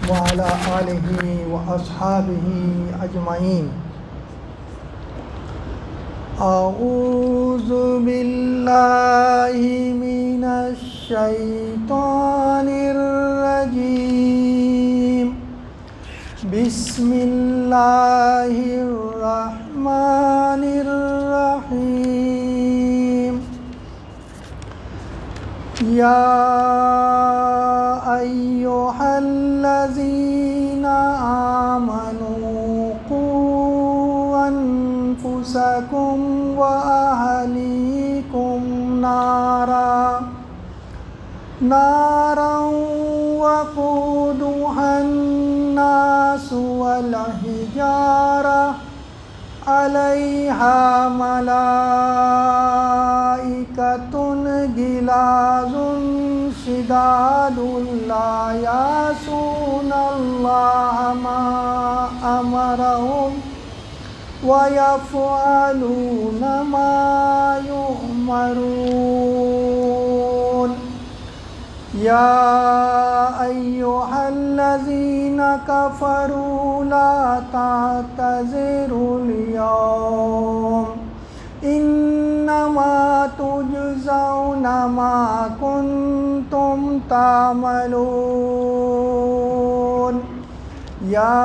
وعلى آله وأصحابه أجمعين. أعوذ بالله من الشيطان الرجيم. بسم الله الرحمن الرحيم. يا أيها الذين آمنوا قوا أنفسكم وأهليكم نارا وقودها الناس والحجارة عليها ملائكة غلاظ شداد لا يعصون الله ما أمرهم ويفعلون ما يؤمرون. يا أيها الذين كفروا لا تعتذروا اليوم إنما تجزون ما كنتم تعملون. يا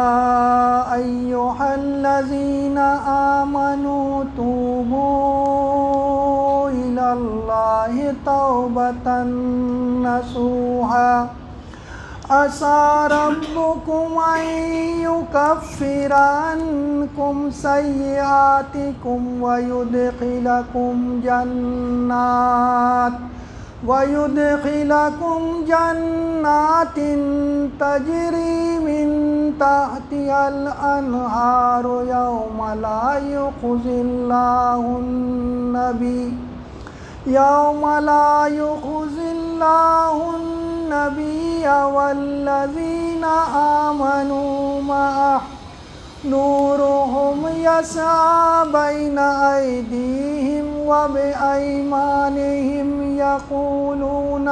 أيها الذين آمنوا توبوا إلى الله توبة نصوحا عسى ربكم أن يكفر عنكم سيئاتكم ويدخلكم جنات تجري من تحتها الأنهار يوم لا يخزي الله النبي والذين آمنوا معه نورهم يسعى بين أيديهم وبأيمانهم يقولون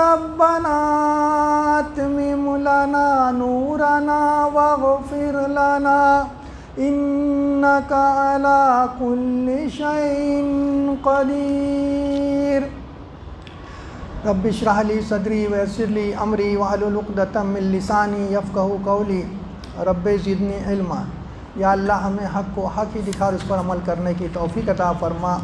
ربنا أتمم لنا نورنا واغفر لنا إنك على كل شيء قدير. رب اشرح لي صدری ویسر لی امری واحلل عقدۃ من لسانی یفقہوا قولی. رب زدنی علما. یا اللہ ہمیں حق کو حق ہی دکھا اور اس پر عمل کرنے کی توفیق عطا فرما.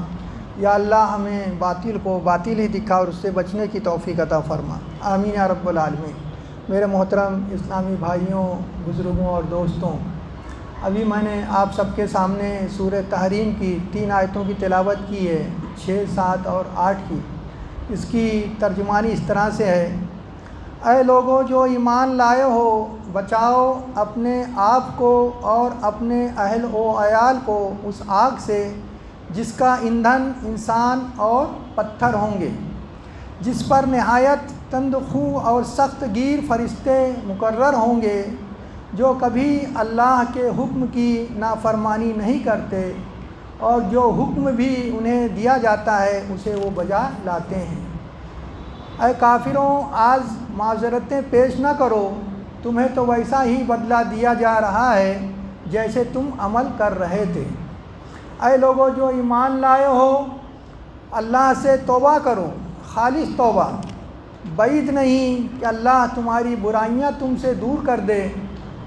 یا اللہ ہمیں باطل کو باطل ہی دکھا اور اس سے بچنے کی توفیق عطا فرما. آمین یا رب العالمین. میرے محترم اسلامی بھائیوں، بزرگوں اور دوستوں، ابھی میں نے آپ سب کے سامنے سورہ تحریم کی 3 آیتوں کی تلاوت کی ہے، 6، 7 اور 8 کی. اس کی ترجمانی اس طرح سے ہے: اے لوگوں جو ایمان لائے ہو، بچاؤ اپنے آپ کو اور اپنے اہل و عیال کو اس آگ سے جس کا ایندھن انسان اور پتھر ہوں گے، جس پر نہایت تندخو اور سخت گیر فرشتے مقرر ہوں گے جو کبھی اللہ کے حکم کی نافرمانی نہیں کرتے اور جو حکم بھی انہیں دیا جاتا ہے اسے وہ بجا لاتے ہیں. اے کافروں، آج معذرتیں پیش نہ کرو، تمہیں تو ویسا ہی بدلہ دیا جا رہا ہے جیسے تم عمل کر رہے تھے. اے لوگوں جو ایمان لائے ہو، اللہ سے توبہ کرو، خالص توبہ. بعید نہیں کہ اللہ تمہاری برائیاں تم سے دور کر دے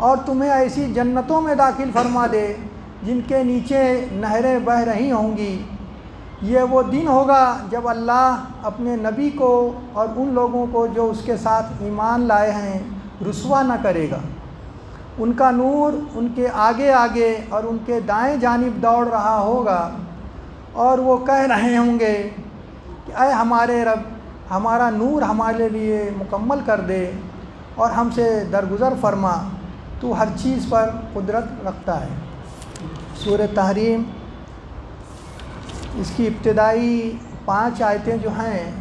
اور تمہیں ایسی جنتوں میں داخل فرما دے جن کے نیچے نہریں بہہ رہی ہوں گی. یہ وہ دن ہوگا جب اللہ اپنے نبی کو اور ان لوگوں کو جو اس کے ساتھ ایمان لائے ہیں رسوا نہ کرے گا. ان کا نور ان کے آگے آگے اور ان کے دائیں جانب دوڑ رہا ہوگا اور وہ کہہ رہے ہوں گے کہ اے ہمارے رب، ہمارا نور ہمارے لیے مکمل کر دے اور ہم سے درگزر فرما، تو ہر چیز پر قدرت رکھتا ہے. سورہ تحریم اس کی ابتدائی 5 آیتیں جو ہیں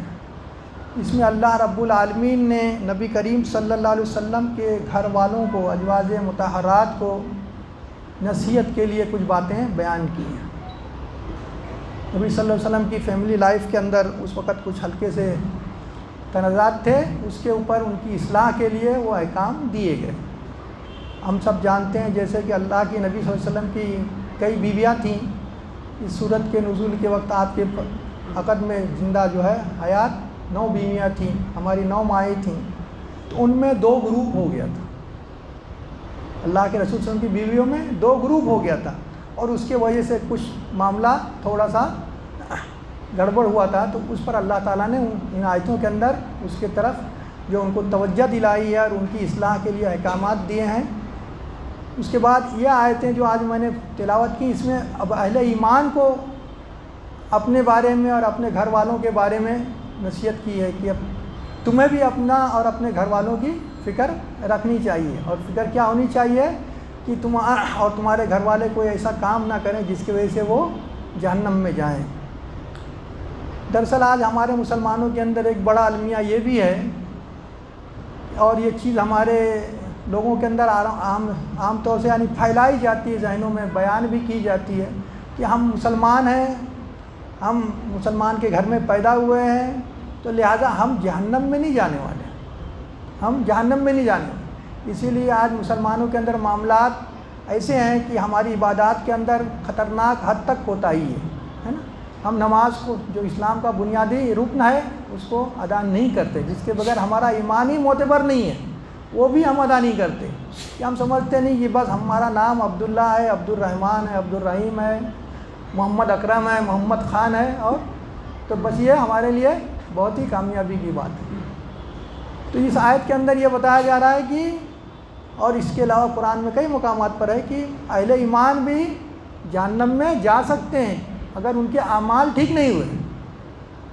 اس میں اللہ رب العالمین نے نبی کریم صلی اللہ علیہ وسلم کے گھر والوں کو، ازواج مطہرات کو نصیحت کے لیے کچھ باتیں بیان کی ہیں. نبی صلی اللہ علیہ وسلم کی فیملی لائف کے اندر اس وقت کچھ ہلکے سے تنازعات تھے اس کے اوپر ان کی اصلاح کے لیے وہ احکام دیے گئے۔ ہم سب جانتے ہیں جیسے کہ اللہ کے نبی صلی اللہ علیہ وسلم کی کئی بیویاں تھیں، اس صورت کے نزول کے وقت آپ کے عقد میں زندہ جو ہے حیات 9 بیویاں تھیں، ہماری 9 مائیں تھیں، تو ان میں 2 گروپ ہو گیا تھا۔ اللہ کے رسول صلی اللہ علیہ وسلم کی بیویوں میں 2 گروپ ہو گیا تھا، اور اس کے وجہ سے کچھ معاملہ تھوڑا سا گڑبڑ ہوا تھا، تو اس پر اللہ تعالیٰ نے ان آیتوں کے اندر اس کے طرف جو ان کو توجہ دلائی ہے اور ان کی اصلاح کے لیے احکامات دیے ہیں۔ اس کے بعد یہ آیتیں جو آج میں نے تلاوت کی، اس میں اب اہل ایمان کو اپنے بارے میں اور اپنے گھر والوں کے بارے میں نصیحت کی ہے کہ اب تمہیں بھی اپنا اور اپنے گھر والوں کی فکر رکھنی چاہیے، اور فکر کیا ہونی چاہیے کہ تم اور تمہارے گھر والے کوئی ایسا کام نہ کریں جس کی وجہ سے وہ جہنم میں جائیں۔ دراصل آج ہمارے مسلمانوں کے اندر ایک بڑا المیہ یہ بھی ہے، اور یہ چیز ہمارے لوگوں کے اندر عام طور سے یعنی پھیلائی جاتی ہے، ذہنوں میں بیان بھی کی جاتی ہے کہ ہم مسلمان ہیں، ہم مسلمان کے گھر میں پیدا ہوئے ہیں، تو لہٰذا ہم جہنم میں نہیں جانے والے، ہم جہنم میں نہیں جانے والے۔ اسی لیے آج مسلمانوں کے اندر معاملات ایسے ہیں کہ ہماری عبادات کے اندر خطرناک حد تک کوتاہی ہے نا۔ ہم نماز کو جو اسلام کا بنیادی رکن ہے اس کو ادا نہیں کرتے، جس کے بغیر ہمارا ایمان ہی معتبر نہیں ہے، وہ بھی ہم ادا نہیں کرتے، کہ ہم سمجھتے نہیں کہ بس ہمارا نام عبداللہ ہے، عبد الرحمن ہے، عبد الرحیم ہے، محمد اکرم ہے، محمد خان ہے، اور تو بس یہ ہمارے لیے بہت ہی کامیابی کی بات ہے۔ تو اس آیت کے اندر یہ بتایا جا رہا ہے کہ، اور اس کے علاوہ قرآن میں کئی مقامات پر ہے کہ اہل ایمان بھی جہنم میں جا سکتے ہیں اگر ان کے اعمال ٹھیک نہیں ہوئے،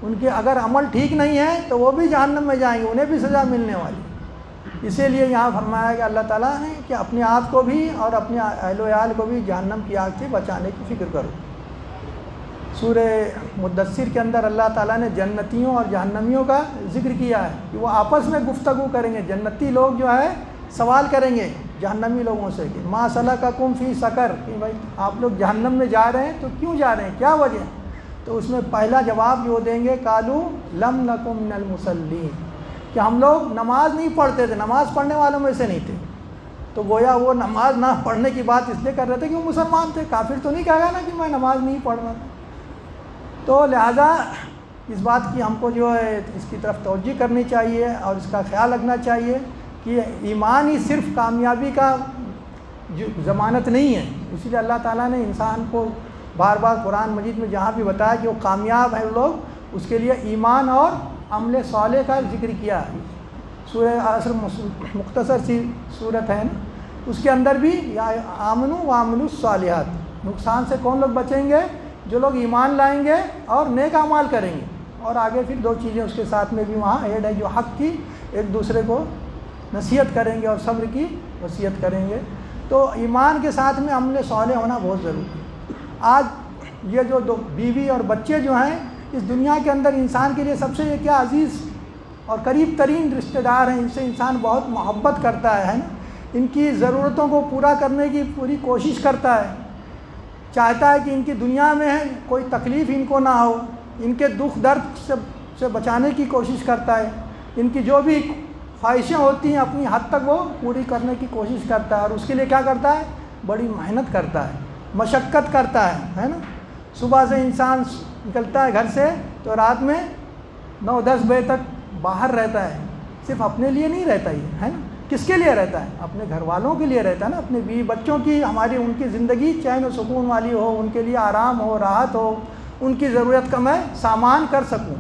ان کے اگر عمل ٹھیک نہیں ہے تو وہ بھی جہنم میں جائیں گے، انہیں بھی سزا ملنے والی۔ اسی لیے یہاں فرمایا کہ اللہ تعالیٰ نے کہ اپنے آپ کو بھی اور اپنے اہل و عیال کو بھی جہنم کی آگ سے بچانے کی فکر کرو۔ سورہ مدثر کے اندر اللہ تعالیٰ نے جنتیوں اور جہنمیوں کا ذکر کیا ہے کہ وہ آپس میں گفتگو کریں گے۔ جنتی لوگ جو ہے سوال کریں گے جہنمی لوگوں سے کہ ما سلککم فی سقر، کہ بھائی آپ لوگ جہنم میں جا رہے ہیں تو کیوں جا رہے ہیں، کیا وجہ ہے؟ تو اس میں پہلا جواب جو دیں گے قالوا لم نک من المصلین، کہ ہم لوگ نماز نہیں پڑھتے تھے، نماز پڑھنے والوں میں سے نہیں تھے۔ تو گویا وہ نماز نہ پڑھنے کی بات اس لیے کر رہے تھے کہ وہ مسلمان تھے، کافر تو نہیں کہے گا نا کہ میں نماز نہیں پڑھ رہا تھا۔ تو لہٰذا اس بات کی ہم کو جو ہے اس کی طرف توجہ کرنی چاہیے اور اس کا خیال رکھنا چاہیے کہ ایمان ہی صرف کامیابی کا ضمانت نہیں ہے۔ اسی لیے اللہ تعالیٰ نے انسان کو بار بار قرآن مجید میں جہاں بھی بتایا کہ وہ کامیاب ہیں لوگ، اس کے لیے ایمان اور عمل صالح کا ذکر کیا ہے۔ سورہ عصر مختصر سی صورت ہے نا، اس کے اندر بھی یا آمنوا وعملوا الصالحات، نقصان سے کون لوگ بچیں گے؟ جو لوگ ایمان لائیں گے اور نیک اعمال کریں گے۔ اور آگے پھر 2 چیزیں اس کے ساتھ میں بھی وہاں ایڈ ہے، جو حق کی ایک دوسرے کو نصیحت کریں گے اور صبر کی وصیت کریں گے۔ تو ایمان کے ساتھ میں عمل صالح ہونا بہت ضروری ہے۔ آج یہ جو بیوی اور بچے جو ہیں اس دنیا کے اندر انسان کے لیے سب سے یہ کیا عزیز اور قریب ترین رشتہ دار ہیں، ان سے انسان بہت محبت کرتا ہے نا، ان کی ضرورتوں کو پورا کرنے کی پوری کوشش کرتا ہے، چاہتا ہے کہ ان کی دنیا میں کوئی تکلیف ان کو نہ ہو، ان کے دکھ درد سے بچانے کی کوشش کرتا ہے، ان کی جو بھی خواہشیں ہوتی ہیں اپنی حد تک وہ پوری کرنے کی کوشش کرتا ہے، اور اس کے لیے کیا کرتا ہے؟ بڑی محنت کرتا ہے، مشقت کرتا ہے نا۔ صبح سے انسان نکلتا ہے گھر سے تو رات میں 9-10 بجے تک باہر رہتا ہے، صرف اپنے لیے نہیں رہتا یہ ہے نا، کس کے لیے رہتا ہے؟ اپنے گھر والوں کے لیے رہتا ہے نا، اپنے بیوی بچوں کی، ہماری ان کی زندگی چین و سکون والی ہو، ان کے لیے آرام ہو، راحت ہو، ان کی ضرورت کا میں سامان کر سکوں۔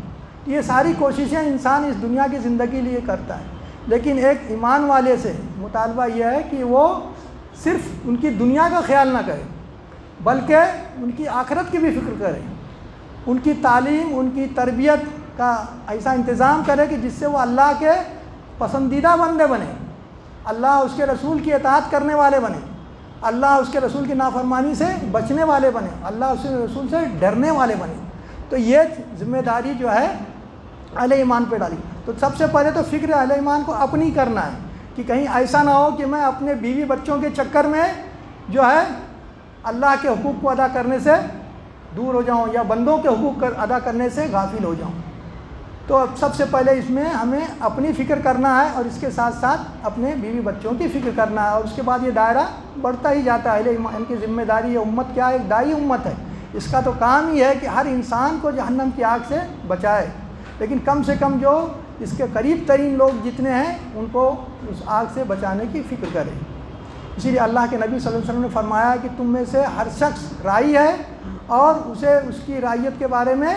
یہ ساری کوششیں انسان اس دنیا کی زندگی لیے کرتا ہے، لیکن ایک ایمان والے سے مطالبہ یہ ہے کہ وہ صرف ان کی دنیا کا خیال نہ کرے بلکہ ان کی آخرت کی بھی فکر کرے، ان کی تعلیم، ان کی تربیت کا ایسا انتظام کرے کہ جس سے وہ اللہ کے پسندیدہ بندے بنے، اللہ اس کے رسول کی اطاعت کرنے والے بنے، اللہ اس کے رسول کی نافرمانی سے بچنے والے بنے، اللہ اس کے رسول سے ڈرنے والے بنے۔ تو یہ ذمہ داری جو ہے اہل ایمان پہ ڈالی۔ تو سب سے پہلے تو فکر اہل ایمان کو اپنی کرنا ہے کہ کہیں ایسا نہ ہو کہ میں اپنے بیوی بچوں کے چکر میں جو ہے اللہ کے حقوق کو ادا کرنے سے دور ہو جاؤں یا بندوں کے حقوق ادا کرنے سے غافل ہو جاؤں۔ تو اب سب سے پہلے اس میں ہمیں اپنی فکر کرنا ہے اور اس کے ساتھ ساتھ اپنے بیوی بچوں کی فکر کرنا ہے، اور اس کے بعد یہ دائرہ بڑھتا ہی جاتا ہے۔ اہل ایمان کی ذمہ داری، یہ امت کیا ہے؟ ایک داعی امت ہے، اس کا تو کام ہی ہے کہ ہر انسان کو جہنم کی آگ سے بچائے، لیکن کم سے کم جو اس کے قریب ترین لوگ جتنے ہیں ان کو اس آگ سے بچانے کی فکر کرے۔ اسی لیے اللہ کے نبی صلی اللہ علیہ وسلم نے فرمایا کہ تم میں سے ہر شخص راعی ہے اور اسے اس کی رعیت کے بارے میں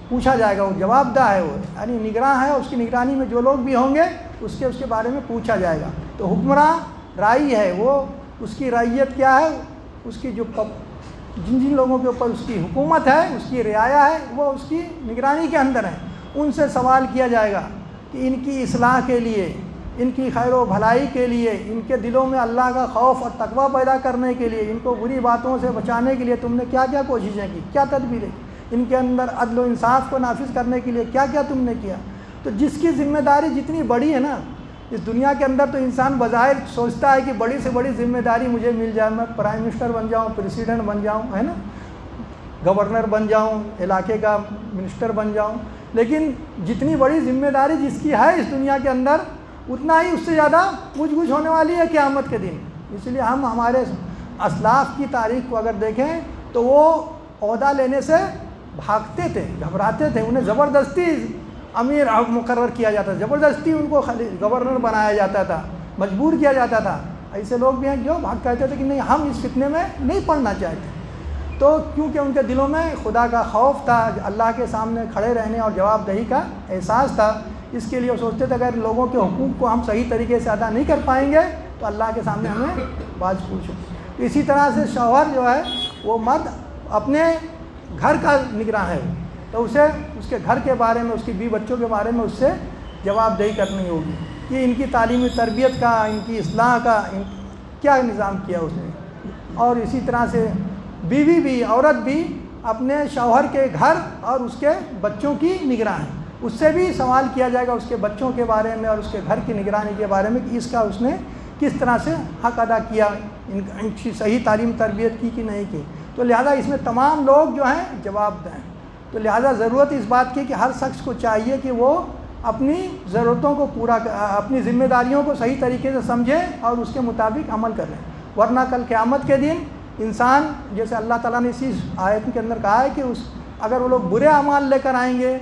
پوچھا جائے گا، وہ جواب دہ ہے، وہ یعنی نگراں ہے، اس کی نگرانی میں جو لوگ بھی ہوں گے اس کے بارے میں پوچھا جائے گا۔ تو حکمراں راعی ہے، وہ اس کی رعیت کیا ہے، اس کی جو جن لوگوں کے اوپر اس کی حکومت ہے، اس کی رعایا ہے، وہ اس کی نگرانی کے اندر ہیں، ان سے سوال کیا جائے گا کہ ان کی اصلاح کے لیے، ان کی خیر و بھلائی کے لیے، ان کے دلوں میں اللہ کا خوف اور تقوی پیدا کرنے کے لیے، ان کو بری باتوں سے بچانے کے لیے تم نے کیا کیا کوششیں کی، کیا تدبیریں کی، ان کے اندر عدل و انصاف کو نافذ کرنے کے لیے کیا کیا تم نے کیا۔ تو جس کی ذمہ داری جتنی بڑی ہے نا، اس دنیا کے اندر تو انسان بظاہر سوچتا ہے کہ بڑی سے بڑی ذمہ داری مجھے مل جائے، میں پرائم منسٹر بن جاؤں، پریسیڈنٹ بن جاؤں، ہے نا، گورنر بن جاؤں، علاقے کا منسٹر بن جاؤں، لیکن جتنی بڑی ذمہ داری جس کی ہے اس دنیا کے اندر، اتنا ہی اس سے زیادہ پوچھ گچھ ہونے والی ہے قیامت کے دن۔ اس لیے ہم ہمارے اسلاف کی تاریخ کو اگر دیکھیں تو وہ عہدہ لینے سے بھاگتے تھے، گھبراتے تھے، انہیں زبردستی امیر مقرر کیا جاتا تھا، زبردستی ان کو گورنر بنایا جاتا تھا، مجبور کیا جاتا تھا۔ ایسے لوگ بھی ہیں جو کہتے تھے کہ نہیں، ہم اس فتنے میں نہیں پڑنا چاہتے، تو کیونکہ ان کے دلوں میں خدا کا خوف تھا، اللہ کے سامنے کھڑے رہنے اور جواب دہی کا احساس تھا، اس کے لیے وہ سوچتے تھے اگر لوگوں کے حقوق کو ہم صحیح طریقے سے ادا نہیں کر پائیں گے تو اللہ کے سامنے ہمیں باز پوچھو۔ اسی طرح سے شوہر جو ہے وہ مرد اپنے گھر کا نگراں ہے، تو اسے اس کے گھر کے بارے میں، اس کی بیوی بچوں کے بارے میں اس سے جواب دہی کرنی ہوگی کہ ان کی تعلیمی تربیت کا، ان کی اصلاح کا کیا نظام کیا اس نے۔ اور اسی طرح سے بیوی بھی، عورت بھی اپنے شوہر کے گھر اور اس کے بچوں کی نگراں ہے، اس سے بھی سوال کیا جائے گا اس کے بچوں کے بارے میں اور اس کے گھر کی نگرانی کے بارے میں کہ اس کا اس نے کس طرح سے حق ادا کیا، ان کی صحیح تعلیم تربیت کی کہ نہیں کی۔ تو لہٰذا اس میں تمام لوگ جو ہیں جواب دیں، تو لہٰذا ضرورت اس بات کی کہ ہر شخص کو چاہیے کہ وہ اپنی ضرورتوں کو اپنی ذمہ داریوں کو صحیح طریقے سے سمجھیں اور اس کے مطابق عمل کریں، ورنہ کل قیامت کے دن انسان، جیسے اللہ تعالیٰ نے اسی آیت کے اندر کہا ہے کہ اگر وہ لوگ برے اعمال لے کر آئیں گے،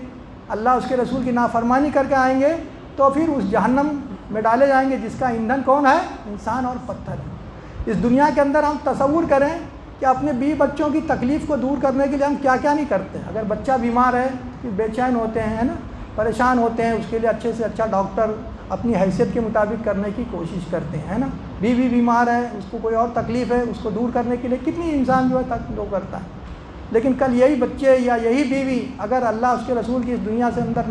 اللہ اس کے رسول کی نافرمانی کر کے آئیں گے، تو پھر اس جہنم میں ڈالے جائیں گے جس کا ایندھن کون ہے؟ انسان اور پتھر ہے۔ اس دنیا کے اندر ہم تصور کریں کہ اپنے بیوی بچوں کی تکلیف کو دور کرنے کے لیے ہم کیا کیا نہیں کرتے۔ اگر بچہ بیمار ہے کہ بے چین ہوتے ہیں، ہے نا، پریشان ہوتے ہیں، اس کے لیے اچھے سے اچھا ڈاکٹر اپنی حیثیت کے مطابق کرنے کی کوشش کرتے ہیں، ہے نا۔ بیوی بیمار ہے، اس کو کوئی اور تکلیف ہے، اس کو دور کرنے کے لیے کتنی انسان جو ہے وہ کرتا ہے۔ لیکن کل یہی بچے یا یہی بیوی اگر اللہ اس کے رسول کی اس دنیا سے اندر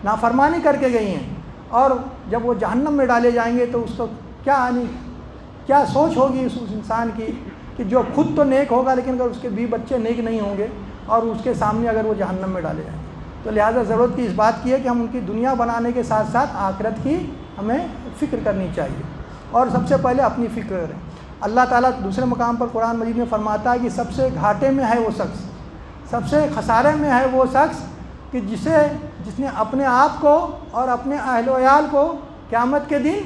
نافرمانی کر کے گئی ہیں اور جب وہ جہنم میں ڈالے جائیں گے تو اس کو کیا سوچ ہوگی اس انسان کی کہ جو خود تو نیک ہوگا لیکن اگر اس کے بیوی بچے نیک نہیں ہوں گے اور اس کے سامنے اگر وہ جہنم میں ڈالے جائیں گے۔ تو لہٰذا ضرورت کی اس بات کی ہے کہ ہم ان کی دنیا بنانے کے ساتھ ساتھ آخرت کی ہمیں فکر کرنی چاہیے، اور سب سے پہلے اپنی فکر کریں۔ اللہ تعالیٰ دوسرے مقام پر قرآن مجید میں فرماتا ہے کہ سب سے گھاٹے میں ہے وہ شخص، سب سے خسارے میں ہے وہ شخص کہ جس نے اپنے آپ کو اور اپنے اہل و عیال کو قیامت کے دن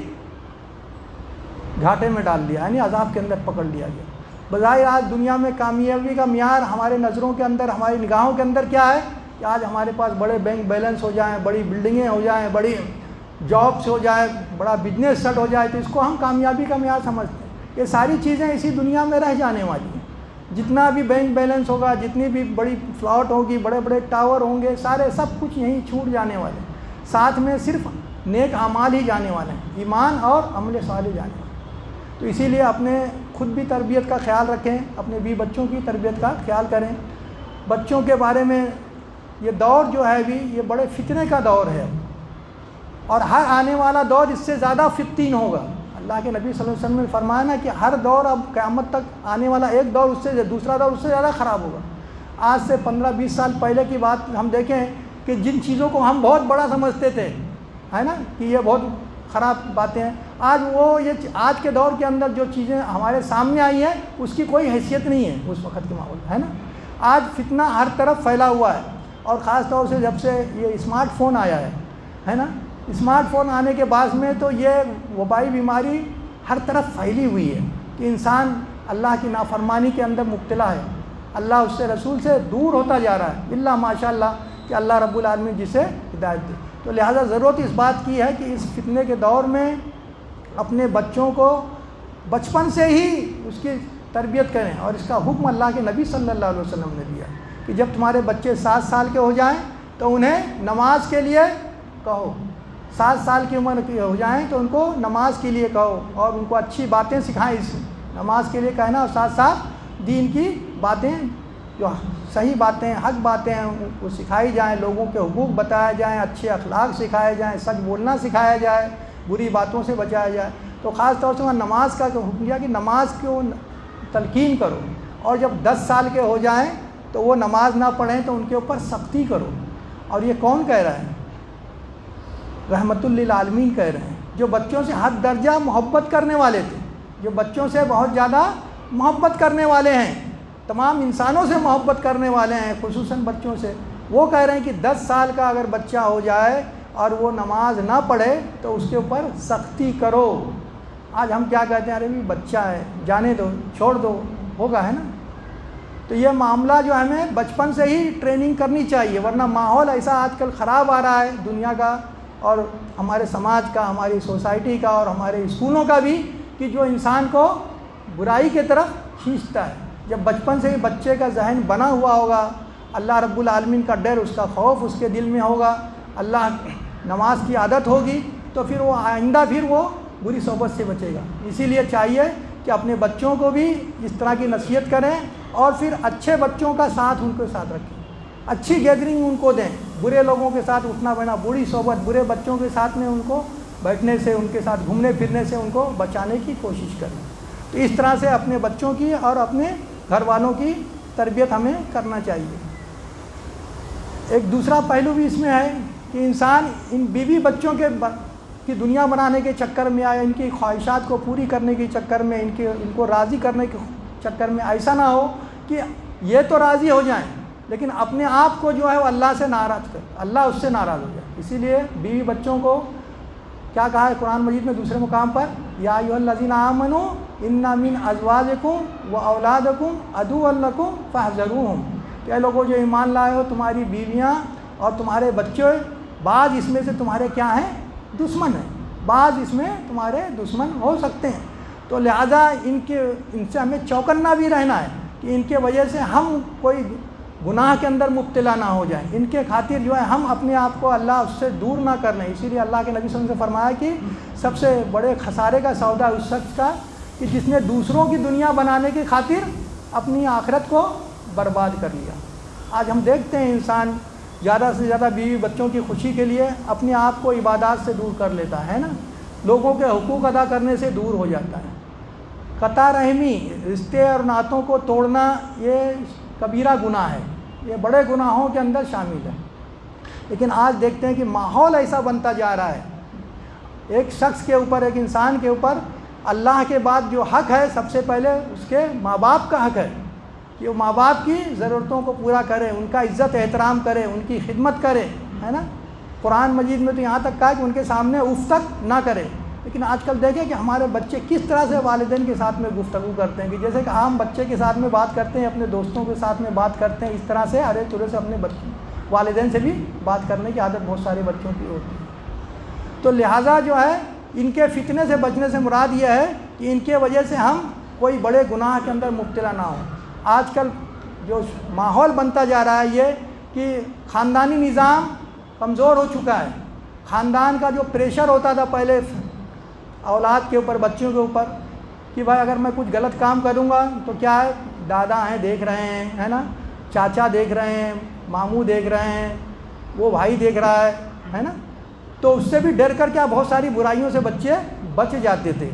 گھاٹے میں ڈال دیا، یعنی عذاب کے اندر پکڑ لیا گیا۔ بظاہر آج دنیا میں کامیابی کا معیار ہمارے نظروں کے اندر، ہماری نگاہوں کے اندر کیا ہے کہ آج ہمارے پاس بڑے بینک بیلنس ہو جائیں، بڑی بلڈنگیں ہو جائیں، بڑی جابس ہو جائے، بڑا بزنس سیٹ ہو جائے، تو اس کو ہم کامیابی کا معیار سمجھتے ہیں۔ یہ ساری چیزیں اسی دنیا میں رہ جانے والی ہیں۔ جتنا بھی بینک بیلنس ہوگا، جتنی بھی بڑی فلاٹ ہوگی، بڑے بڑے ٹاور ہوں گے، سب کچھ یہیں چھوٹ جانے والے ہیں، ساتھ میں صرف نیک اعمال ہی جانے والے ہیں، ایمان اور عمل صالح جانے والے ہیں۔ تو اسی لیے اپنے خود بھی تربیت کا خیال رکھیں، اپنے بھی بچوں کی تربیت کا خیال کریں۔ بچوں کے بارے میں یہ دور جو ہے بھی یہ بڑے فتنے کا دور ہے، اور ہر آنے والا دور اس سے زیادہ فتین ہوگا۔ اللہ کے نبی صلی اللہ علیہ وسلم نے فرمایا نا کہ ہر دور اب قیامت تک آنے والا ایک دور اس سے دوسرا دور اس سے زیادہ خراب ہوگا۔ آج سے 15-20 سال پہلے کی بات ہم دیکھیں کہ جن چیزوں کو ہم بہت بڑا سمجھتے تھے، ہے نا، کہ یہ بہت خراب باتیں ہیں، آج کے دور کے اندر جو چیزیں ہمارے سامنے آئی ہیں اس کی کوئی حیثیت نہیں ہے اس وقت کے ماحول، ہے نا۔ آج فتنہ ہر طرف پھیلا ہوا ہے، اور خاص طور سے جب سے یہ اسمارٹ فون آیا ہے نا، اسمارٹ فون آنے کے بعد میں تو یہ وبائی بیماری ہر طرف پھیلی ہوئی ہے کہ انسان اللہ کی نافرمانی کے اندر مبتلا ہے، اللہ اس سے رسول سے دور ہوتا جا رہا ہے، اللہ ماشاء اللہ کہ اللہ رب العالمین جسے ہدایت دے۔ تو لہٰذا ضرورت اس بات کی ہے کہ اس فتنے کے دور میں اپنے بچوں کو بچپن سے ہی اس کی تربیت کریں، اور اس کا حکم اللہ کے نبی صلی اللہ علیہ وسلم نے دیا کہ جب تمہارے بچے 7 سال کے ہو جائیں تو انہیں نماز کے لیے کہو، 7 سال کی عمر کے ہو جائیں تو ان کو نماز کے لیے کہو اور ان کو اچھی باتیں سکھائیں، اس نماز کے لیے کہنا، اور ساتھ ساتھ دین کی باتیں جو صحیح باتیں حق باتیں ہیں وہ سکھائی جائیں، لوگوں کے حقوق بتائے جائیں، اچھے اخلاق سکھائے جائیں، سچ بولنا سکھایا جائے، بری باتوں سے بچایا جائے۔ تو خاص طور سے وہاں نماز کا حکم دیا کہ نماز کو تلقین کرو، اور جب 10 سال کے ہو جائیں تو وہ نماز نہ پڑھیں تو ان کے اوپر سختی کرو۔ اور یہ کون کہہ رہا ہے؟ رحمت للعالمین کہہ رہے ہیں، جو بچوں سے حد درجہ محبت کرنے والے تھے، جو بچوں سے بہت زیادہ محبت کرنے والے ہیں، تمام انسانوں سے محبت کرنے والے ہیں، خصوصاً بچوں سے، وہ کہہ رہے ہیں کہ 10 سال کا اگر بچہ ہو جائے اور وہ نماز نہ پڑھے تو اس کے اوپر سختی کرو۔ آج ہم کیا کہتے ہیں، ارے بھی بچہ ہے جانے دو، چھوڑ دو، ہوگا، ہے نا۔ تو یہ معاملہ جو ہمیں بچپن سے ہی ٹریننگ کرنی چاہیے، ورنہ ماحول ایسا آج کل خراب آ رہا ہے دنیا کا اور ہمارے سماج کا، ہماری سوسائٹی کا اور ہمارے اسکولوں کا بھی، کہ جو انسان کو برائی کی طرف کھینچتا ہے۔ جب بچپن سے ہی بچے کا ذہن بنا ہوا ہوگا، اللہ رب العالمین کا ڈر، اس کا خوف اس کے دل میں ہوگا، اللہ نماز کی عادت ہوگی، تو پھر وہ آئندہ پھر وہ بری صحبت سے بچے گا۔ اسی لیے چاہیے کہ اپنے بچوں کو بھی اس طرح کی نصیحت کریں، اور پھر اچھے بچوں کا ساتھ ان کے ساتھ رکھیں، اچھی گیدرنگ ان کو دیں، برے لوگوں کے ساتھ اٹھنا بیٹھنا، بری صحبت، برے بچوں کے ساتھ میں ان کو بیٹھنے سے، ان کے ساتھ گھومنے پھرنے سے ان کو بچانے کی کوشش کریں۔ تو اس طرح سے اپنے بچوں کی اور اپنے گھر والوں کی تربیت ہمیں کرنا چاہیے۔ ایک دوسرا پہلو بھی اس میں ہے کہ انسان ان بیوی بچوں کی دنیا بنانے کے چکر میں آیا، ان کی خواہشات کو پوری کرنے کے چکر میں، ان کو راضی کرنے کے چکر میں ایسا نہ ہو کہ یہ تو راضی ہو جائیں لیکن اپنے آپ کو جو ہے وہ اللہ سے ناراض کر، اللہ اس سے ناراض ہو جائے۔ اسی لیے بیوی بچوں کو کیا کہا ہے قرآن مجید میں دوسرے مقام پر، یا ایھا الذین آمنوا ان من ازواجکم واولادکم عدوا لکم فاحذروہم، کہ اے لوگوں جو ایمان لائے ہو، تمہاری بیویاں اور تمہارے بچے بعض اس میں سے تمہارے کیا ہیں؟ دشمن ہیں، بعض اس میں تمہارے دشمن ہو سکتے ہیں۔ تو لہذا ان سے ہمیں چوکنا بھی رہنا ہے کہ ان کے وجہ سے ہم کوئی گناہ کے اندر مبتلا نہ ہو جائیں، ان کے خاطر جو ہے ہم اپنے آپ کو اللہ اس سے دور نہ کر لیں۔ اسی لیے اللہ کے نبی صلی اللہ علیہ وسلم سے فرمایا کہ سب سے بڑے خسارے کا سودا اس شخص کا کہ جس نے دوسروں کی دنیا بنانے کی خاطر اپنی آخرت کو برباد کر لیا۔ آج ہم دیکھتے ہیں انسان زیادہ سے زیادہ بیوی بچوں کی خوشی کے لیے اپنے آپ کو عبادات سے دور کر لیتا ہے نا، لوگوں کے حقوق ادا کرنے سے دور ہو جاتا ہے۔ قطع رحمی، رشتے اور نعتوں کو توڑنا، یہ کبیرہ گناہ ہے، یہ بڑے گناہوں کے اندر شامل ہے۔ لیکن آج دیکھتے ہیں کہ ماحول ایسا بنتا جا رہا ہے، ایک شخص کے اوپر، ایک انسان کے اوپر اللہ کے بعد جو حق ہے سب سے پہلے اس کے ماں باپ کا حق ہے کہ وہ ماں باپ کی ضرورتوں کو پورا کرے، ان کا عزت احترام کرے، ان کی خدمت کرے، ہے نا۔ قرآن مجید میں تو یہاں تک کہا کہ ان کے سامنے اف تک نہ کرے۔ لیکن آج کل دیکھیں کہ ہمارے بچے کس طرح سے والدین کے ساتھ میں گفتگو کرتے ہیں، کہ جیسے کہ عام بچے کے ساتھ میں بات کرتے ہیں، اپنے دوستوں کے ساتھ میں بات کرتے ہیں، اس طرح سے ارے تھوڑے سے اپنے والدین سے بھی بات کرنے کی عادت بہت سارے بچوں کی ہوتی ہے۔ تو لہٰذا جو ہے ان کے فتنے سے بچنے سے مراد یہ ہے کہ ان کے وجہ سے ہم کوئی بڑے گناہ کے اندر مبتلا نہ ہوں۔ آج کل جو ماحول بنتا جا رہا ہے یہ کہ خاندانی نظام کمزور ہو چکا ہے، خاندان کا جو پریشر ہوتا تھا پہلے اولاد کے اوپر، بچوں کے اوپر، کہ بھائی اگر میں کچھ غلط کام کروں گا تو کیا ہے، دادا ہیں دیکھ رہے ہیں، ہے نا، چاچا دیکھ رہے ہیں، ماموں دیکھ رہے ہیں، وہ بھائی دیکھ رہا ہے نا، تو اس سے بھی ڈر کر کیا بہت ساری برائیوں سے بچے بچ جاتے تھے۔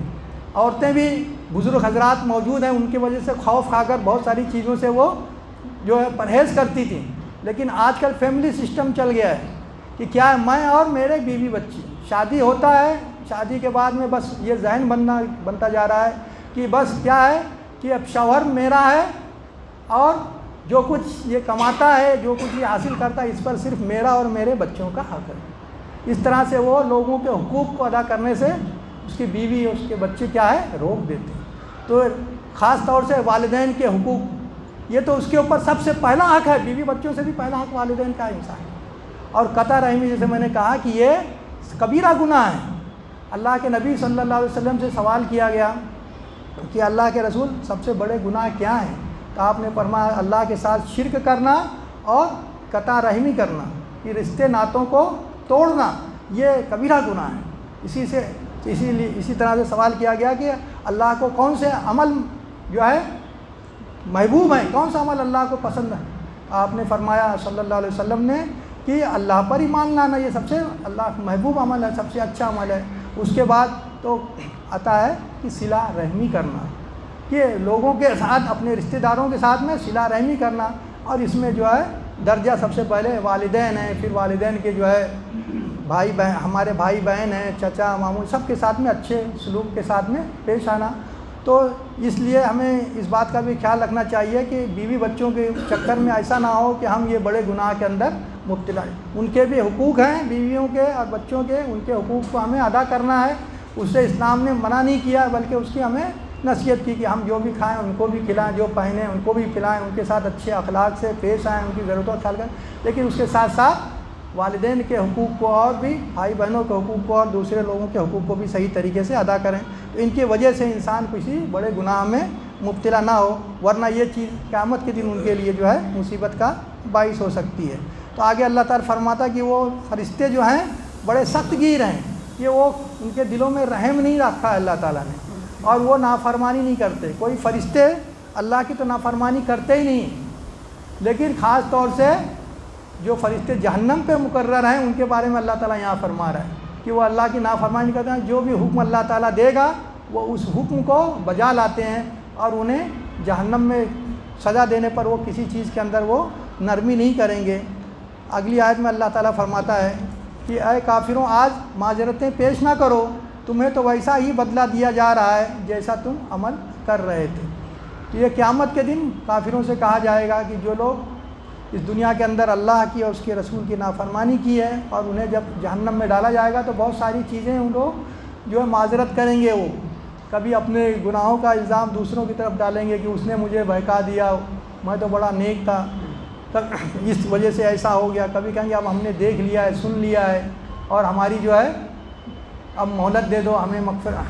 عورتیں بھی، بزرگ حضرات موجود ہیں، ان کی وجہ سے خوف کھا کر بہت ساری چیزوں سے وہ جو ہے پرہیز کرتی تھیں۔ لیکن آج کل فیملی سسٹم چل گیا ہے کہ کیا ہے، میں اور میرے بیوی بچی، شادی ہوتا ہے، شادی کے بعد میں بس یہ ذہن بنتا جا رہا ہے کہ بس کیا ہے کہ اب شوہر میرا ہے اور جو کچھ یہ کماتا ہے، جو کچھ یہ حاصل کرتا ہے، اس پر صرف میرا اور میرے بچوں کا حق ہے۔ اس طرح سے وہ لوگوں کے حقوق کو ادا کرنے سے اس کی بیوی اور اس کے بچے کیا ہے روک دیتے ہیں۔ تو خاص طور سے والدین کے حقوق، یہ تو اس کے اوپر سب سے پہلا حق ہے، بیوی بچوں سے بھی پہلا حق والدین کا انسان ہے۔ اور قطع رحمی، جیسے میں نے کہا کہ یہ کبیرہ گناہ ہے۔ اللہ کے نبی صلی اللہ علیہ وسلم سے سوال کیا گیا کہ اللہ کے رسول سب سے بڑے گناہ کیا ہیں؟ تو آپ نے فرمایا اللہ کے ساتھ شرک کرنا اور قطع رحمی کرنا، یہ رشتے ناتوں کو توڑنا، یہ کبیرہ گناہ ہے۔ اسی طرح سے سوال کیا گیا کہ اللہ کو کون سے عمل جو ہے محبوب ہیں، کون سا عمل اللہ کو پسند ہے؟ آپ نے فرمایا صلی اللہ علیہ وسلم نے کہ اللہ پر ایمان لانا یہ سب سے اللہ محبوب عمل ہے، سب سے اچھا عمل ہے۔ اس کے بعد تو آتا ہے کہ صلہ رحمی کرنا، کہ لوگوں کے ساتھ اپنے رشتہ داروں کے ساتھ میں صلہ رحمی کرنا، اور اس میں جو ہے درجہ سب سے پہلے والدین ہیں، پھر والدین کے جو ہے بھائی بہن، ہمارے بھائی بہن ہیں، چچا ماموں، سب کے ساتھ میں اچھے سلوک کے ساتھ میں پیش آنا۔ تو اس لیے ہمیں اس بات کا بھی خیال رکھنا چاہیے کہ بیوی بچوں کے چکر میں ایسا نہ ہو کہ ہم یہ بڑے گناہ کے اندر مبتلا ہیں۔ ان کے بھی حقوق ہیں، بیویوں کے اور بچوں کے، ان کے حقوق کو ہمیں ادا کرنا ہے۔ اس سے اسلام نے منع نہیں کیا، بلکہ اس کی ہمیں نصیحت کی کہ ہم جو بھی کھائیں ان کو بھی کھلائیں، جو پہنیں ان کو بھی پھلائیں، ان کے ساتھ اچھے اخلاق سے پیش آئیں، ان کی ضرورتوں کا خیال کریں، لیکن اس کے ساتھ ساتھ والدین کے حقوق کو اور بھی، بھائی بہنوں کے حقوق کو اور دوسرے لوگوں کے حقوق کو بھی صحیح طریقے سے ادا کریں۔ تو ان کی وجہ سے انسان کسی بڑے گناہ میں مبتلا نہ ہو، ورنہ یہ چیز قیامت کے دن ان کے لیے جو ہے مصیبت کا باعث ہو سکتی ہے۔ تو آگے اللہ تعالیٰ فرماتا کہ وہ فرشتے جو ہیں بڑے سخت گیر ہیں، یہ وہ ان کے دلوں میں رحم نہیں رکھا ہے اللہ تعالیٰ نے، اور وہ نافرمانی نہیں کرتے۔ کوئی فرشتے اللہ کی تو نافرمانی کرتے ہی نہیں، لیکن خاص طور سے جو فرشتے جہنم پہ مقرر ہیں ان کے بارے میں اللہ تعالیٰ یہاں فرما رہا ہے کہ وہ اللہ کی نافرمانی کرتے ہیں۔ جو بھی حکم اللہ تعالیٰ دے گا وہ اس حکم کو بجا لاتے ہیں، اور انہیں جہنم میں سزا دینے پر وہ کسی چیز کے اندر وہ نرمی نہیں کریں گے۔ اگلی آیت میں اللہ تعالیٰ فرماتا ہے کہ اے کافروں آج معذرتیں پیش نہ کرو، تمہیں تو ویسا ہی بدلہ دیا جا رہا ہے جیسا تم عمل کر رہے تھے۔ تو یہ قیامت کے دن کافروں سے کہا جائے گا کہ جو لوگ اس دنیا کے اندر اللہ کی اور اس کے رسول کی نافرمانی کی ہے، اور انہیں جب جہنم میں ڈالا جائے گا تو بہت ساری چیزیں ان لوگ جو ہے معذرت کریں گے۔ وہ کبھی اپنے گناہوں کا الزام دوسروں کی طرف ڈالیں گے کہ اس نے مجھے بہکا دیا، میں تو بڑا نیک تھا، اس وجہ سے ایسا ہو گیا۔ کبھی کہیں گے اب ہم نے دیکھ لیا ہے، سن لیا ہے، اور ہماری جو ہے اب مہلت دے دو،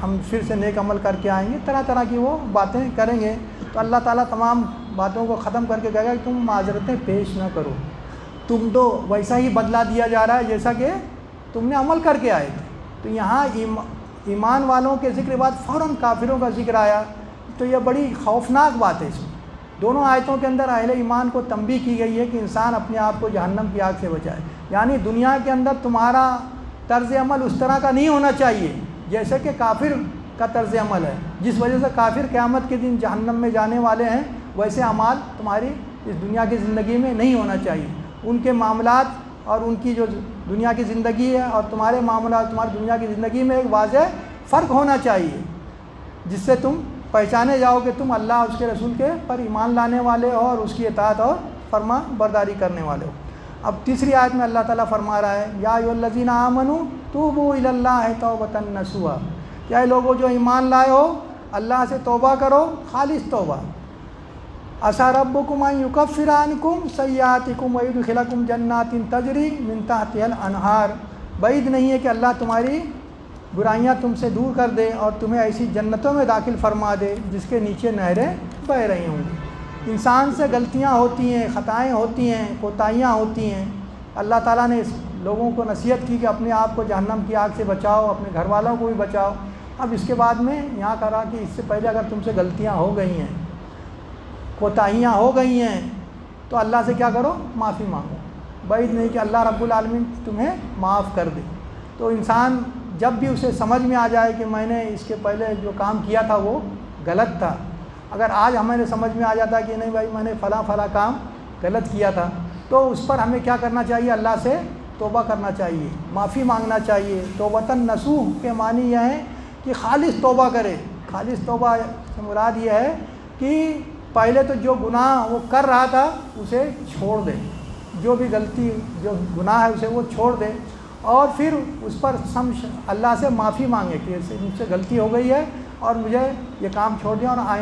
ہم پھر سے نیک عمل کر کے آئیں گے، طرح طرح کی وہ باتیں کریں گے۔ تو اللہ تعالیٰ تمام باتوں کو ختم کر کے کہے گا کہ تم معذرتیں پیش نہ کرو، تم تو ویسا ہی بدلہ دیا جا رہا ہے جیسا کہ تم نے عمل کر کے آئے تھے۔ تو یہاں ایمان والوں کے ذکر بعد فوراً کافروں کا ذکر آیا، تو یہ بڑی خوفناک بات ہے۔ اس میں دونوں آیتوں کے اندر اہل ایمان کو تنبیہ کی گئی ہے کہ انسان اپنے آپ کو جہنم کی آگ سے بچائے، یعنی دنیا کے اندر تمہارا طرز عمل اس طرح کا نہیں ہونا چاہیے جیسے کہ کافر کا طرز عمل ہے، جس وجہ سے کافر قیامت کے دن جہنم میں جانے والے ہیں، ویسے اعمال تمہاری اس دنیا کی زندگی میں نہیں ہونا چاہیے۔ ان کے معاملات اور ان کی جو دنیا کی زندگی ہے اور تمہارے معاملات تمہاری دنیا کی زندگی میں ایک واضح فرق ہونا چاہیے، جس سے تم پہچانے جاؤ کہ تم اللہ اور اس کے رسول کے پر ایمان لانے والے ہو اور اس کی اطاعت اور فرما برداری کرنے والے ہو۔ اب تیسری آیت میں اللہ تعالیٰ فرما رہا ہے یا ایھا الذین آمنوا توبوا الی اللہ توبۃ نصوحا، کہ اے لوگوں جو ایمان لائے ہو اللہ سے توبہ کرو، خالص توبہ۔ عسیٰ ربکم ان یکفر عنکم سیئاتکم ویدخلکم جنات تجری من تحتہا الانہار، بعید نہیں ہے کہ اللہ تمہاری برائیاں تم سے دور کر دے اور تمہیں ایسی جنتوں میں داخل فرما دے جس کے نیچے نہریں بہہ رہی ہوں گی۔ انسان سے غلطیاں ہوتی ہیں، خطائیں ہوتی ہیں، کوتاہیاں ہوتی ہیں۔ اللہ تعالیٰ نے لوگوں کو نصیحت کی کہ اپنے آپ کو جہنم کی آگ سے بچاؤ، اپنے گھر والوں کو بھی بچاؤ۔ اب اس کے بعد میں یہاں کہا کہ اس سے پہلے اگر تم سے غلطیاں ہو گئی ہیں، کوتاہیاں ہو گئی ہیں، تو اللہ سے کیا کرو؟ معافی مانگو۔ بعید نہیں کہ اللہ رب العالمین تمہیں معاف کر دے۔ تو انسان جب بھی اسے سمجھ میں آ جائے کہ میں نے اس کے پہلے جو کام کیا تھا وہ غلط تھا، اگر آج ہمیں سمجھ میں آ جاتا کہ نہیں بھائی میں نے فلاں کام غلط کیا تھا، تو اس پر ہمیں کیا کرنا چاہیے؟ اللہ سے توبہ کرنا چاہیے، معافی مانگنا چاہیے۔ توبۃ نصوح کے معنی یہ ہے کہ خالص توبہ کرے۔ خالص توبہ سے مراد یہ ہے کہ پہلے تو جو گناہ وہ کر رہا تھا اسے چھوڑ دے، جو بھی غلطی جو گناہ ہے اسے وہ چھوڑ دے، اور پھر اس پر اللہ سے معافی مانگے کہ مجھ سے غلطی ہو گئی ہے اور مجھے یہ کام چھوڑ دیا اور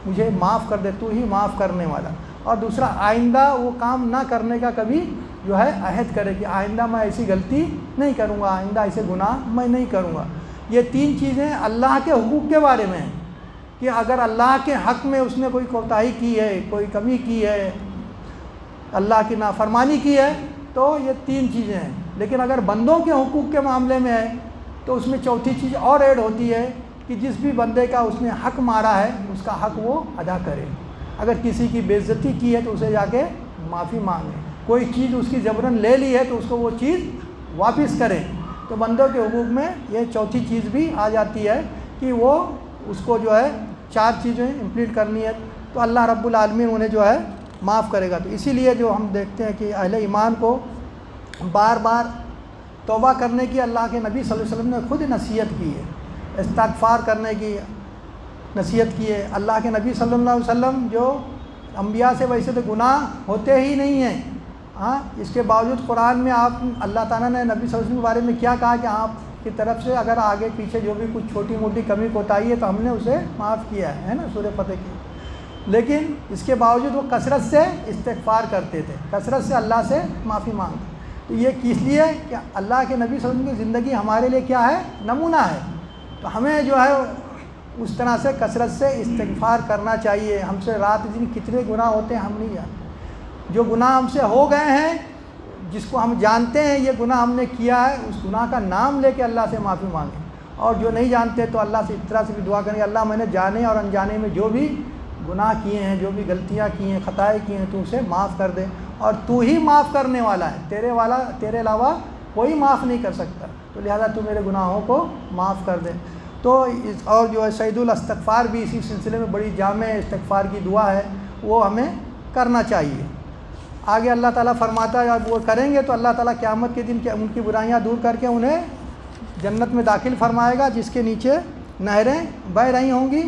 مجھے معاف کر دے، تو ہی معاف کرنے والا۔ اور دوسرا، آئندہ وہ کام نہ کرنے کا کبھی جو ہے عہد کرے کہ آئندہ میں ایسی غلطی نہیں کروں گا، آئندہ ایسے گناہ میں نہیں کروں گا۔ یہ تین چیزیں اللہ کے حقوق کے بارے میں ہیں کہ اگر اللہ کے حق میں اس نے کوئی کوتاہی کی ہے، کوئی کمی کی ہے، اللہ کی نافرمانی کی ہے، تو یہ تین چیزیں ہیں۔ لیکن اگر بندوں کے حقوق کے معاملے میں ہے تو اس میں چوتھی چیز اور ایڈ ہوتی ہے کہ جس بھی بندے کا اس نے حق مارا ہے اس کا حق وہ ادا کرے۔ اگر کسی کی بے عزتی کی ہے تو اسے جا کے معافی مانگے، کوئی چیز اس کی جبراً لے لی ہے تو اس کو وہ چیز واپس کرے۔ تو بندوں کے حقوق میں یہ چوتھی چیز بھی آ جاتی ہے کہ وہ اس کو جو ہے چار چیزیں امپلیٹ کرنی ہے، تو اللہ رب العالمین انہیں جو ہے معاف کرے گا۔ تو اسی لیے جو ہم دیکھتے ہیں کہ اہل ایمان کو بار بار توبہ کرنے کی اللہ کے نبی صلی اللہ علیہ وسلم نے خود نصیحت کی ہے، استغفار کرنے کی نصیحت کی ہے۔ اللہ کے نبی صلی اللہ علیہ وسلم جو انبیاء سے ویسے تو گناہ ہوتے ہی نہیں ہیں، ہاں، اس کے باوجود قرآن میں آپ اللہ تعالیٰ نے نبی صلی اللہ علیہ وسلم کے بارے میں کیا کہا کہ آپ کی طرف سے اگر آگے پیچھے جو بھی کچھ چھوٹی موٹی کمی کوتاہی ہے تو ہم نے اسے معاف کیا ہے نا، سورہ فتح کی۔ لیکن اس کے باوجود وہ کثرت سے استغفار کرتے تھے، کثرت سے اللہ سے معافی مانگتے۔ تو یہ کس لیے کہ اللہ کے نبی صلی اللہ علیہ وسلم کی زندگی ہمارے لیے کیا ہے؟ نمونہ ہے۔ تو ہمیں جو ہے اس طرح سے کثرت سے استغفار کرنا چاہیے۔ ہم سے رات دن کتنے گناہ ہوتے ہیں ہم نہیں جانتے، جو گناہ ہم سے ہو گئے ہیں، جس کو ہم جانتے ہیں یہ گناہ ہم نے کیا ہے، اس گناہ کا نام لے کے اللہ سے معافی مانگیں، اور جو نہیں جانتے تو اللہ سے اس طرح سے بھی دعا کریں کہ اللہ میں نے جانے اور انجانے میں جو بھی گناہ کیے ہیں، جو بھی غلطیاں کی ہیں، خطائیں کی ہیں، تو اسے معاف کر دے، اور تو ہی معاف کرنے والا ہے، تیرے علاوہ کوئی معاف نہیں کر سکتا، تو لہذا تو میرے گناہوں کو معاف کر دے۔ تو اور جو ہے سعید الاستغفار بھی اسی سلسلے میں بڑی جامع استغفار کی دعا ہے، وہ ہمیں کرنا چاہیے۔ آگے اللہ تعالیٰ فرماتا ہے جب وہ کریں گے تو اللہ تعالیٰ قیامت کے دن ان کی برائیاں دور کر کے انہیں جنت میں داخل فرمائے گا، جس کے نیچے نہریں بہہ رہی ہوں گی،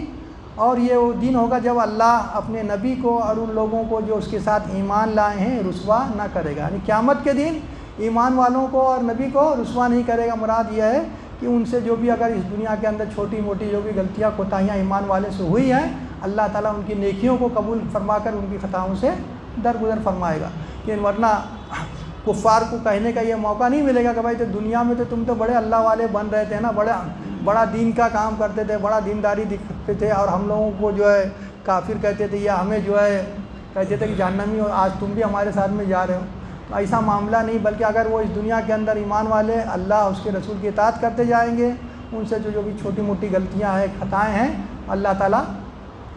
اور یہ وہ دن ہوگا جب اللہ اپنے نبی کو اور ان لوگوں کو جو اس کے ساتھ ایمان لائے ہیں رسوا نہ کرے گا۔ یعنی قیامت کے دن ایمان والوں کو اور نبی کو رسوا نہیں کرے گا۔ مراد یہ ہے کہ ان سے جو بھی اگر اس دنیا کے اندر چھوٹی موٹی جو بھی غلطیاں کوتاہیاں ایمان والے سے ہوئی ہیں، اللہ تعالیٰ ان کی نیکیوں کو قبول فرما کر ان کی خطاؤں سے درگزر فرمائے گا۔ کہ ورنہ کفار کو کہنے کا یہ موقع نہیں ملے گا کہ بھائی تو دنیا میں تو تم تو بڑے اللہ والے بن رہے تھے نا، بڑا دین کا کام کرتے تھے، بڑا دینداری دکھتے تھے، اور ہم لوگوں کو جو ہے کافر کہتے تھے، یا ہمیں جو ہے کہتے تھے کہ جہنمی ہو، آج تم بھی ہمارے ساتھ میں جا رہے ہو۔ تو ایسا معاملہ نہیں، بلکہ اگر وہ اس دنیا کے اندر ایمان والے اللہ اس کے رسول کی اطاعت کرتے جائیں گے، ان سے جو بھی چھوٹی موٹی غلطیاں ہیں، خطائیں ہیں، اللہ تعالیٰ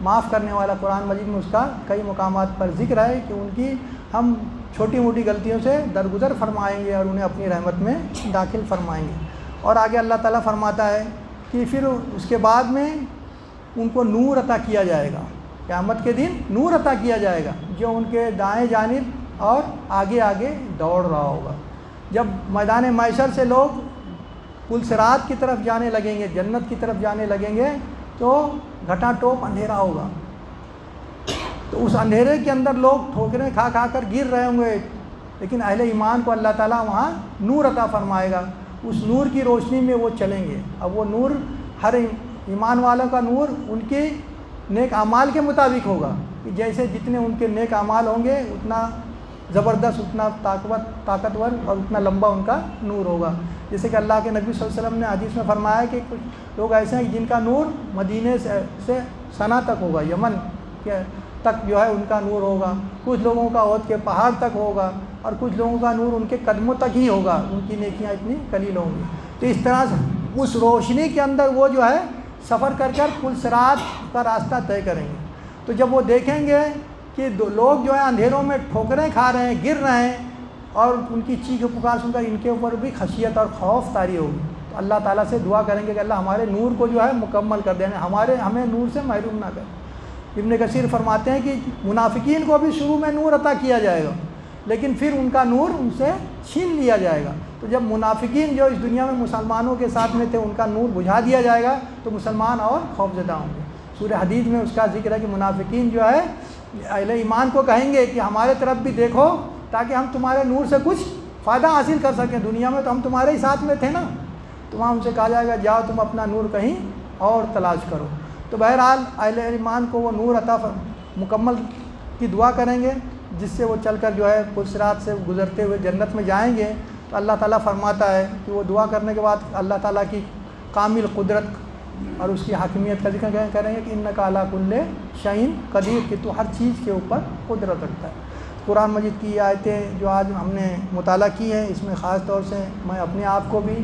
معاف کرنے والا۔ قرآن مجید میں اس کا کئی مقامات پر ذکر ہے کہ ان کی ہم چھوٹی موٹی غلطیوں سے درگزر فرمائیں گے اور انہیں اپنی رحمت میں داخل فرمائیں گے۔ اور آگے اللہ تعالیٰ فرماتا ہے کہ پھر اس کے بعد میں ان کو نور عطا کیا جائے گا، قیامت کے دن نور عطا کیا جائے گا جو ان کے دائیں جانب اور آگے آگے دوڑ رہا ہوگا۔ جب میدان محشر سے لوگ پل صراط کی طرف جانے لگیں گے، جنت کی طرف جانے لگیں گے، تو گھٹا ٹوپ اندھیرا ہوگا، تو اس اندھیرے کے اندر لوگ ٹھوکریں کھا کھا کر گر رہے ہوں گے، لیکن اہل ایمان کو اللہ تعالیٰ وہاں نور عطا فرمائے گا، اس نور کی روشنی میں وہ چلیں گے۔ اب وہ نور ہر ایمان والوں کا نور ان کے نیک اعمال کے مطابق ہوگا، کہ جیسے جتنے ان کے نیک اعمال ہوں گے اتنا زبردست، اتنا طاقتور اور اتنا لمبا ان کا نور ہوگا۔ جیسے کہ اللہ کے نبی صلی اللہ علیہ وسلم نے حدیث میں فرمایا کہ کچھ لوگ ایسے ہیں جن کا نور مدینے سے سنا تک ہوگا، یمن کے تک جو ہے ان کا نور ہوگا، کچھ لوگوں کا عہد کے پہاڑ تک ہوگا، اور کچھ لوگوں کا نور ان کے قدموں تک ہی ہوگا، ان کی نیکیاں اتنی قلیل ہوں گی۔ تو اس طرح سے اس روشنی کے اندر وہ جو ہے سفر کر کر پل صراط کا راستہ طے کریں گے۔ تو جب وہ دیکھیں گے کہ لوگ جو ہے اندھیروں میں ٹھوکریں کھا رہے ہیں، گر رہے ہیں، اور ان کی چیخ پکار سن کر ان کے اوپر بھی خشیت اور خوف طاری ہوگی، تو اللہ تعالیٰ سے دعا کریں گے کہ اللہ ہمارے نور کو جو ہے مکمل کر دینا، ہمیں نور سے محروم نہ کریں۔ ابن کثیر فرماتے ہیں کہ منافقین کو بھی شروع میں نور عطا کیا جائے گا، لیکن پھر ان کا نور ان سے چھین لیا جائے گا۔ تو جب منافقین جو اس دنیا میں مسلمانوں کے ساتھ میں تھے ان کا نور بجھا دیا جائے گا تو مسلمان اور خوف زدہ ہوں گے۔ سورہ حدید میں اس کا ذکر ہے کہ منافقین جو ہے اہل ایمان کو کہیں گے کہ ہمارے طرف بھی دیکھو تاکہ ہم تمہارے نور سے کچھ فائدہ حاصل کر سکیں، دنیا میں تو ہم تمہارے ہی ساتھ میں تھے نا۔ تو وہاں ان سے کہا جائے گا جاؤ تم اپنا نور کہیں اور تلاش کرو۔ تو بہرحال اہل ایمان کو وہ نور عطا مکمل کی دعا کریں گے، جس سے وہ چل کر جو ہے پرصراط سے گزرتے ہوئے جنت میں جائیں گے۔ تو اللہ تعالیٰ فرماتا ہے کہ وہ دعا کرنے کے بعد اللہ تعالیٰ کی کامل قدرت اور اس کی حاکمیت کا ذکر کریں گے کہ انک علی کل شیء قدیر، کہ تو ہر چیز کے اوپر قدرت رکھتا ہے۔ قرآن مجید کی یہ آیتیں جو آج ہم نے مطالعہ کی ہیں، اس میں خاص طور سے میں اپنے آپ کو بھی